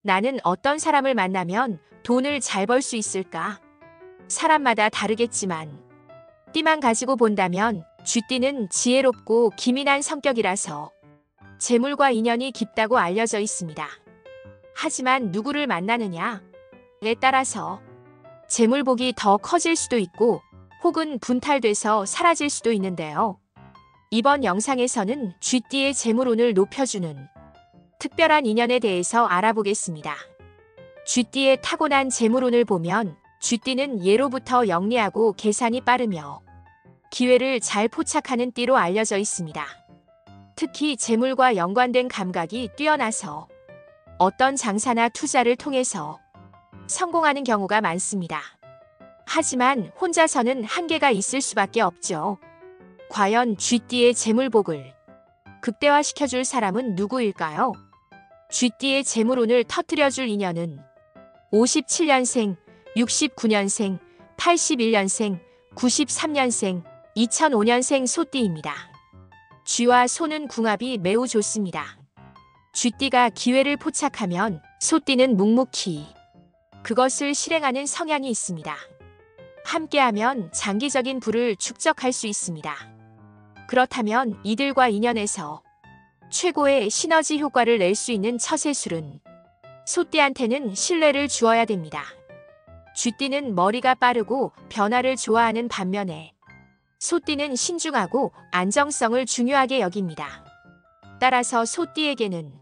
나는 어떤 사람을 만나면 돈을 잘 벌 수 있을까? 사람마다 다르겠지만 띠만 가지고 본다면 쥐띠는 지혜롭고 기민한 성격이라서 재물과 인연이 깊다고 알려져 있습니다. 하지만 누구를 만나느냐에 따라서 재물복이 더 커질 수도 있고 혹은 분탈돼서 사라질 수도 있는데요. 이번 영상에서는 쥐띠의 재물운을 높여주는 특별한 인연에 대해서 알아보겠습니다. 쥐띠의 타고난 재물운을 보면 쥐띠는 예로부터 영리하고 계산이 빠르며 기회를 잘 포착하는 띠로 알려져 있습니다. 특히 재물과 연관된 감각이 뛰어나서 어떤 장사나 투자를 통해서 성공하는 경우가 많습니다. 하지만 혼자서는 한계가 있을 수밖에 없죠. 과연 쥐띠의 재물복을 극대화시켜줄 사람은 누구일까요? 쥐띠의 재물운을 터뜨려줄 인연은 57년생, 69년생, 81년생, 93년생, 2005년생 소띠입니다. 쥐와 소는 궁합이 매우 좋습니다. 쥐띠가 기회를 포착하면 소띠는 묵묵히 그것을 실행하는 성향이 있습니다. 함께하면 장기적인 부를 축적할 수 있습니다. 그렇다면 이들과 인연에서 최고의 시너지 효과를 낼 수 있는 처세술은 소띠한테는 신뢰를 주어야 됩니다. 쥐띠는 머리가 빠르고 변화를 좋아하는 반면에 소띠는 신중하고 안정성을 중요하게 여깁니다. 따라서 소띠에게는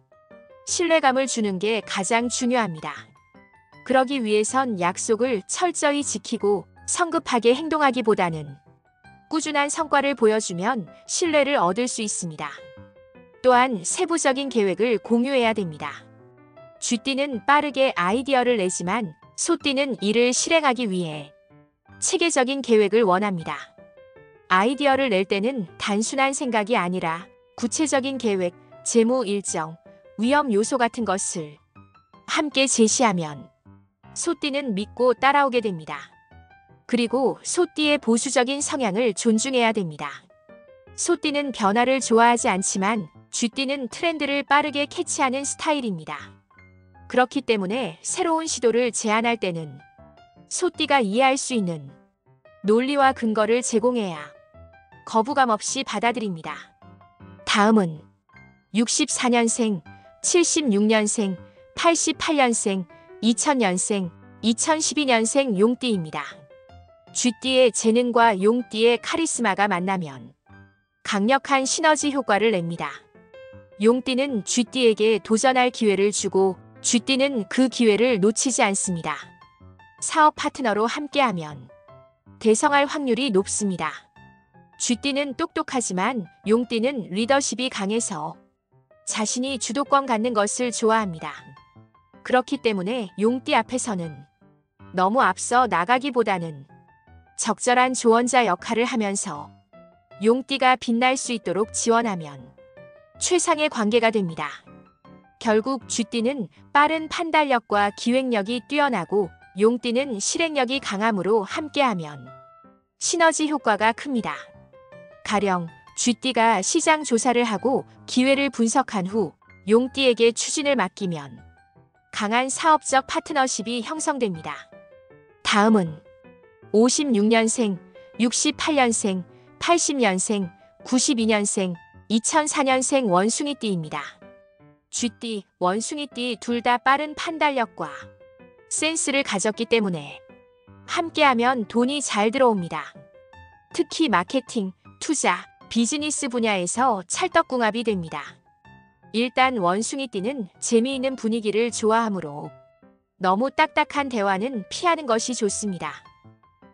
신뢰감을 주는 게 가장 중요합니다. 그러기 위해선 약속을 철저히 지키고 성급하게 행동하기보다는 꾸준한 성과를 보여주면 신뢰를 얻을 수 있습니다. 또한 세부적인 계획을 공유해야 됩니다. 쥐띠는 빠르게 아이디어를 내지만 소띠는 이를 실행하기 위해 체계적인 계획을 원합니다. 아이디어를 낼 때는 단순한 생각이 아니라 구체적인 계획, 재무 일정, 위험 요소 같은 것을 함께 제시하면 소띠는 믿고 따라오게 됩니다. 그리고 소띠의 보수적인 성향을 존중해야 됩니다. 소띠는 변화를 좋아하지 않지만 쥐띠는 트렌드를 빠르게 캐치하는 스타일입니다. 그렇기 때문에 새로운 시도를 제안할 때는 소띠가 이해할 수 있는 논리와 근거를 제공해야 거부감 없이 받아들입니다. 다음은 64년생, 76년생, 88년생, 2000년생, 2012년생 용띠입니다. 쥐띠의 재능과 용띠의 카리스마가 만나면 강력한 시너지 효과를 냅니다. 용띠는 쥐띠에게 도전할 기회를 주고 쥐띠는 그 기회를 놓치지 않습니다. 사업 파트너로 함께하면 대성할 확률이 높습니다. 쥐띠는 똑똑하지만 용띠는 리더십이 강해서 자신이 주도권 갖는 것을 좋아합니다. 그렇기 때문에 용띠 앞에서는 너무 앞서 나가기보다는 적절한 조언자 역할을 하면서 용띠가 빛날 수 있도록 지원하면 최상의 관계가 됩니다. 결국 쥐띠는 빠른 판단력과 기획력이 뛰어나고 용띠는 실행력이 강함으로 함께하면 시너지 효과가 큽니다. 가령 쥐띠가 시장 조사를 하고 기회를 분석한 후 용띠에게 추진을 맡기면 강한 사업적 파트너십이 형성됩니다. 다음은 56년생, 68년생, 80년생, 92년생, 2004년생 원숭이띠입니다. 쥐띠, 원숭이띠 둘 다 빠른 판단력과 센스를 가졌기 때문에 함께하면 돈이 잘 들어옵니다. 특히 마케팅, 투자, 비즈니스 분야에서 찰떡궁합이 됩니다. 일단 원숭이띠는 재미있는 분위기를 좋아하므로 너무 딱딱한 대화는 피하는 것이 좋습니다.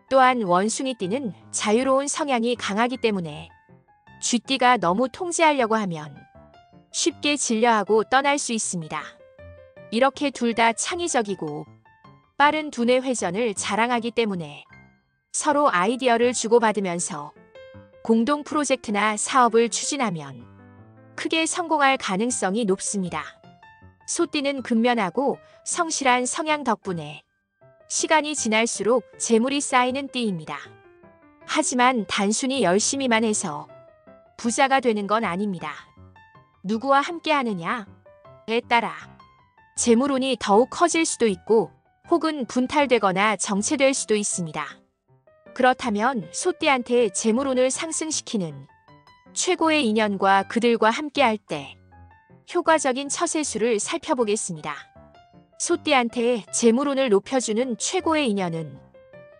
또한 원숭이띠는 자유로운 성향이 강하기 때문에 쥐띠가 너무 통제하려고 하면 쉽게 질려하고 떠날 수 있습니다. 이렇게 둘 다 창의적이고 빠른 두뇌 회전을 자랑하기 때문에 서로 아이디어를 주고받으면서 공동 프로젝트나 사업을 추진하면 크게 성공할 가능성이 높습니다. 소띠는 근면하고 성실한 성향 덕분에 시간이 지날수록 재물이 쌓이는 띠입니다. 하지만 단순히 열심히만 해서 부자가 되는 건 아닙니다. 누구와 함께 하느냐에 따라 재물운이 더욱 커질 수도 있고 혹은 분탈되거나 정체될 수도 있습니다. 그렇다면 소띠한테 재물운을 상승시키는 최고의 인연과 그들과 함께할 때 효과적인 처세수를 살펴보겠습니다. 소띠한테 재물운을 높여주는 최고의 인연은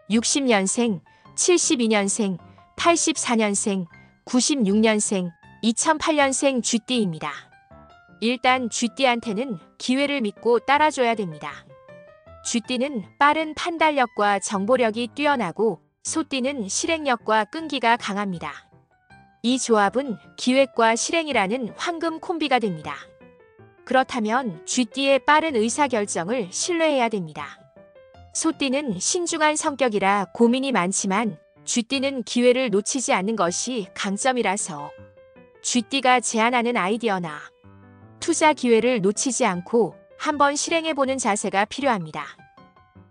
60년생, 72년생, 84년생, 96년생, 2008년생 쥐띠입니다. 일단 쥐띠한테는 기회를 믿고 따라줘야 됩니다. 쥐띠는 빠른 판단력과 정보력이 뛰어나고 소띠는 실행력과 끈기가 강합니다. 이 조합은 기획과 실행이라는 황금 콤비가 됩니다. 그렇다면 쥐띠의 빠른 의사결정을 신뢰해야 됩니다. 소띠는 신중한 성격이라 고민이 많지만 쥐띠는 기회를 놓치지 않는 것이 강점이라서 쥐띠가 제안하는 아이디어나 투자 기회를 놓치지 않고 한번 실행해보는 자세가 필요합니다.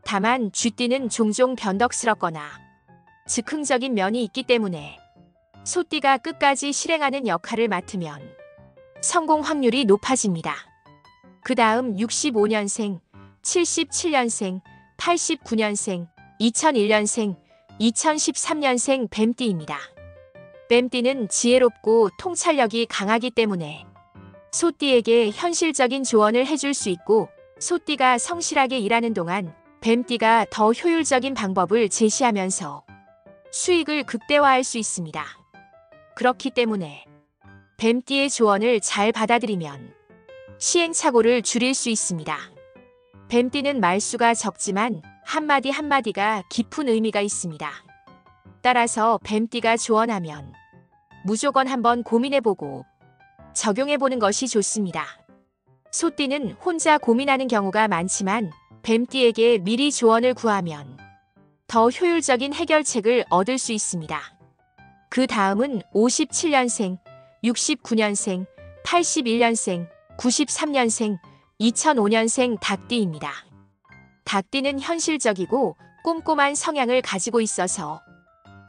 다만 쥐띠는 종종 변덕스럽거나 즉흥적인 면이 있기 때문에 소띠가 끝까지 실행하는 역할을 맡으면 성공 확률이 높아집니다. 그 다음 65년생, 77년생, 89년생, 2001년생, 2013년생 뱀띠입니다. 뱀띠는 지혜롭고 통찰력이 강하기 때문에 소띠에게 현실적인 조언을 해줄 수 있고 소띠가 성실하게 일하는 동안 뱀띠가 더 효율적인 방법을 제시하면서 수익을 극대화할 수 있습니다. 그렇기 때문에 뱀띠의 조언을 잘 받아들이면 시행착오를 줄일 수 있습니다. 뱀띠는 말수가 적지만 한마디 한마디가 깊은 의미가 있습니다. 따라서 뱀띠가 조언하면 무조건 한번 고민해보고 적용해보는 것이 좋습니다. 소띠는 혼자 고민하는 경우가 많지만 뱀띠에게 미리 조언을 구하면 더 효율적인 해결책을 얻을 수 있습니다. 그 다음은 57년생, 69년생, 81년생, 93년생, 2005년생 닭띠입니다. 닭띠는 현실적이고 꼼꼼한 성향을 가지고 있어서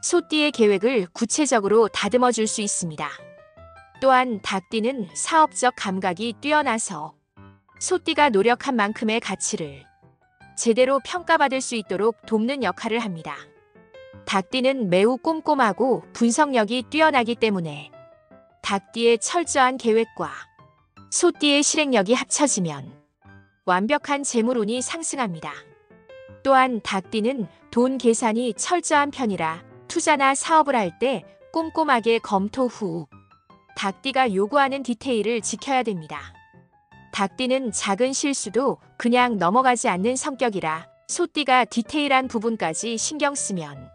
소띠의 계획을 구체적으로 다듬어 줄 수 있습니다. 또한 닭띠는 사업적 감각이 뛰어나서 소띠가 노력한 만큼의 가치를 제대로 평가받을 수 있도록 돕는 역할을 합니다. 닭띠는 매우 꼼꼼하고 분석력이 뛰어나기 때문에 닭띠의 철저한 계획과 소띠의 실행력이 합쳐지면 완벽한 재물운이 상승합니다. 또한 닭띠는 돈 계산이 철저한 편이라 투자나 사업을 할 때 꼼꼼하게 검토 후 닭띠가 요구하는 디테일을 지켜야 됩니다. 닭띠는 작은 실수도 그냥 넘어가지 않는 성격이라 소띠가 디테일한 부분까지 신경 쓰면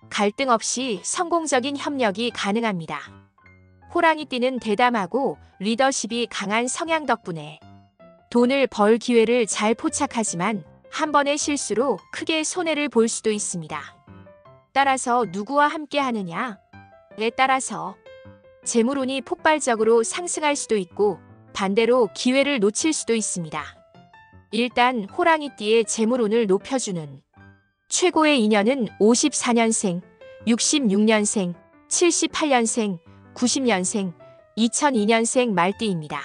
갈등 없이 성공적인 협력이 가능합니다. 호랑이띠는 대담하고 리더십이 강한 성향 덕분에 돈을 벌 기회를 잘 포착하지만 한 번의 실수로 크게 손해를 볼 수도 있습니다. 따라서 누구와 함께 하느냐에 따라서 재물운이 폭발적으로 상승할 수도 있고 반대로 기회를 놓칠 수도 있습니다. 일단 호랑이띠의 재물운을 높여주는 최고의 인연은 54년생, 66년생, 78년생, 90년생, 2002년생 말띠입니다.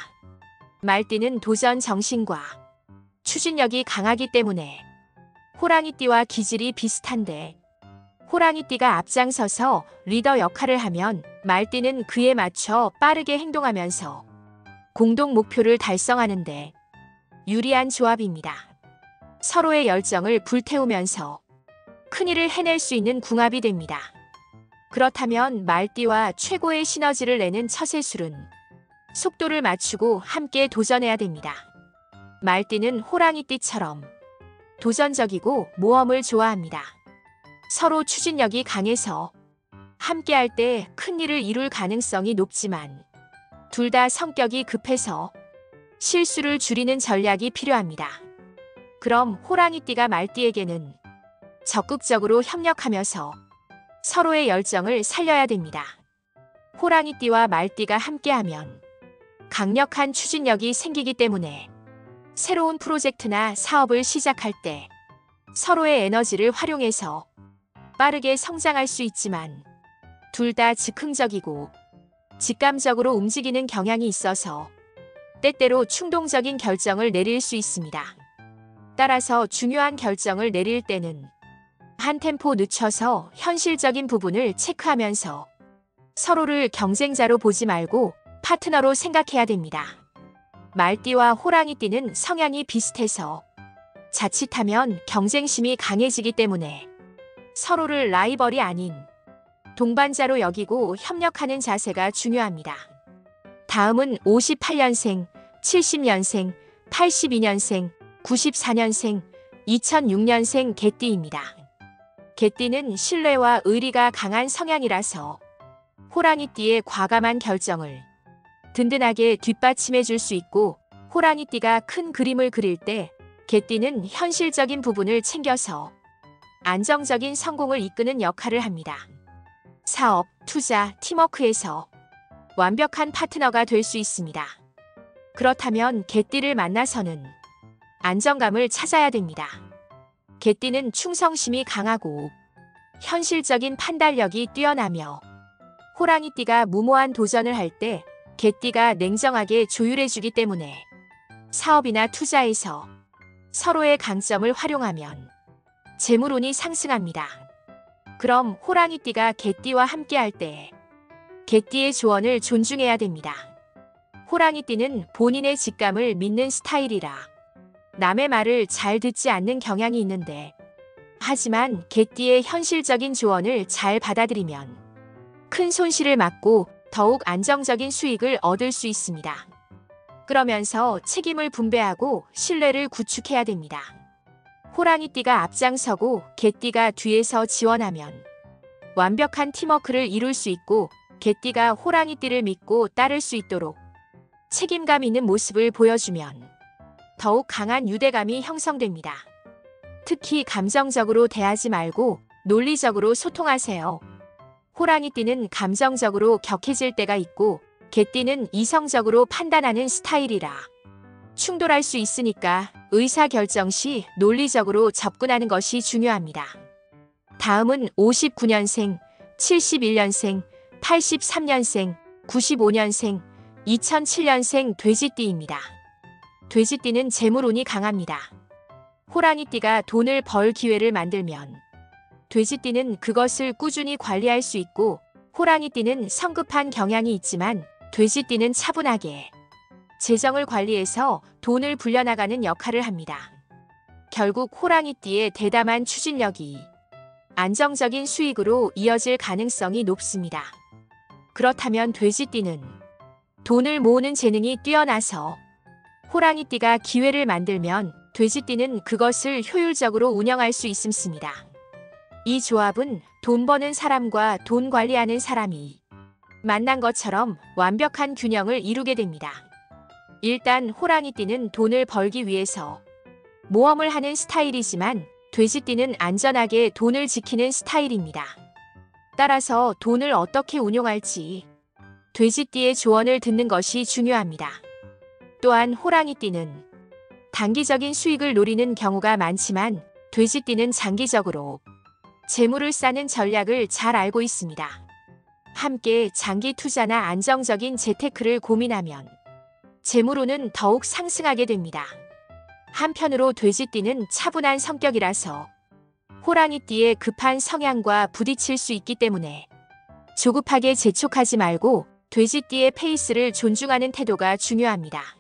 말띠는 도전 정신과 추진력이 강하기 때문에 호랑이띠와 기질이 비슷한데 호랑이띠가 앞장서서 리더 역할을 하면 말띠는 그에 맞춰 빠르게 행동하면서 공동 목표를 달성하는데 유리한 조합입니다. 서로의 열정을 불태우면서 큰일을 해낼 수 있는 궁합이 됩니다. 그렇다면 말띠와 최고의 시너지를 내는 처세술은 속도를 맞추고 함께 도전해야 됩니다. 말띠는 호랑이띠처럼 도전적이고 모험을 좋아합니다. 서로 추진력이 강해서 함께할 때 큰일을 이룰 가능성이 높지만 둘 다 성격이 급해서 실수를 줄이는 전략이 필요합니다. 그럼 호랑이띠가 말띠에게는 적극적으로 협력하면서 서로의 열정을 살려야 됩니다. 호랑이띠와 말띠가 함께하면 강력한 추진력이 생기기 때문에 새로운 프로젝트나 사업을 시작할 때 서로의 에너지를 활용해서 빠르게 성장할 수 있지만 둘 다 즉흥적이고 직감적으로 움직이는 경향이 있어서 때때로 충동적인 결정을 내릴 수 있습니다. 따라서 중요한 결정을 내릴 때는 한 템포 늦춰서 현실적인 부분을 체크하면서 서로를 경쟁자로 보지 말고 파트너로 생각해야 됩니다. 말띠와 호랑이띠는 성향이 비슷해서 자칫하면 경쟁심이 강해지기 때문에 서로를 라이벌이 아닌 동반자로 여기고 협력하는 자세가 중요합니다. 다음은 58년생, 70년생, 82년생, 94년생, 2006년생 개띠입니다. 개띠는 신뢰와 의리가 강한 성향이라서 호랑이띠의 과감한 결정을 든든하게 뒷받침해 줄 수 있고, 호랑이띠가 큰 그림을 그릴 때 개띠는 현실적인 부분을 챙겨서 안정적인 성공을 이끄는 역할을 합니다. 사업, 투자, 팀워크에서 완벽한 파트너가 될 수 있습니다. 그렇다면 개띠를 만나서는 안정감을 찾아야 됩니다. 개띠는 충성심이 강하고 현실적인 판단력이 뛰어나며 호랑이띠가 무모한 도전을 할 때 개띠가 냉정하게 조율해주기 때문에 사업이나 투자에서 서로의 강점을 활용하면 재물운이 상승합니다. 그럼 호랑이띠가 개띠와 함께할 때 개띠의 조언을 존중해야 됩니다. 호랑이띠는 본인의 직감을 믿는 스타일이라 남의 말을 잘 듣지 않는 경향이 있는데, 하지만 개띠의 현실적인 조언을 잘 받아들이면 큰 손실을 막고 더욱 안정적인 수익을 얻을 수 있습니다. 그러면서 책임을 분배하고 신뢰를 구축해야 됩니다. 호랑이띠가 앞장서고 개띠가 뒤에서 지원하면 완벽한 팀워크를 이룰 수 있고, 개띠가 호랑이띠를 믿고 따를 수 있도록 책임감 있는 모습을 보여주면 더욱 강한 유대감이 형성됩니다. 특히 감정적으로 대하지 말고 논리적으로 소통하세요. 호랑이띠는 감정적으로 격해질 때가 있고, 개띠는 이성적으로 판단하는 스타일이라 충돌할 수 있으니까 의사결정 시 논리적으로 접근하는 것이 중요합니다. 다음은 59년생, 71년생, 83년생, 95년생, 2007년생 돼지띠입니다. 돼지띠는 재물운이 강합니다. 호랑이띠가 돈을 벌 기회를 만들면 돼지띠는 그것을 꾸준히 관리할 수 있고, 호랑이띠는 성급한 경향이 있지만 돼지띠는 차분하게 재정을 관리해서 돈을 불려나가는 역할을 합니다. 결국 호랑이띠의 대담한 추진력이 안정적인 수익으로 이어질 가능성이 높습니다. 그렇다면 돼지띠는 돈을 모으는 재능이 뛰어나서 호랑이띠가 기회를 만들면 돼지띠는 그것을 효율적으로 운영할 수 있습니다. 이 조합은 돈 버는 사람과 돈 관리하는 사람이 만난 것처럼 완벽한 균형을 이루게 됩니다. 일단 호랑이띠는 돈을 벌기 위해서 모험을 하는 스타일이지만 돼지띠는 안전하게 돈을 지키는 스타일입니다. 따라서 돈을 어떻게 운용할지 돼지띠의 조언을 듣는 것이 중요합니다. 또한 호랑이띠는 단기적인 수익을 노리는 경우가 많지만 돼지띠는 장기적으로 재물을 쌓는 전략을 잘 알고 있습니다. 함께 장기 투자나 안정적인 재테크를 고민하면 재물운은 더욱 상승하게 됩니다. 한편으로 돼지띠는 차분한 성격이라서 호랑이띠의 급한 성향과 부딪힐 수 있기 때문에 조급하게 재촉하지 말고 돼지띠의 페이스를 존중하는 태도가 중요합니다.